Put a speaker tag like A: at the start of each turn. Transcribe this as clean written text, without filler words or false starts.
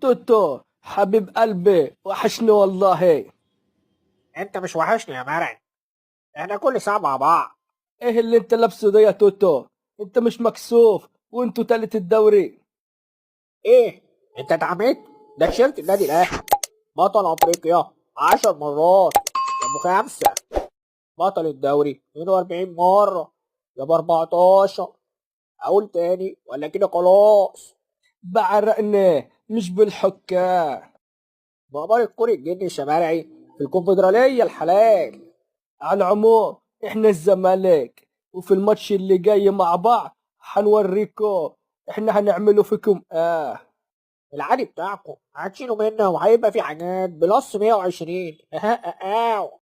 A: توتو حبيب قلبي وحشني والله.
B: انت مش وحشني يا مرعي. احنا كل ساعة مع بعض.
A: ايه اللي انت لابسه ده يا توتو؟ انت مش مكسوف وانتوا تالت الدوري؟
B: ايه؟ انت اتعميت؟ ده تيشيرت النادي الاهلي، بطل افريقيا 10 مرات، يا ابو خمسة، بطل الدوري 42 مرة، يا ب 14. اقول تاني ولا كده خلاص؟
A: بعرقني مش بالحكام.
B: بأمارة كرة الجن الشمالي في الكونفدرالية الحلال.
A: على العموم احنا الزمالك، وفي الماتش اللي جاي مع بعض حنوريكم احنا هنعمله فيكم
B: العادي بتاعكم هتشيلوا منه وهيبقى في حاجات بلس 120.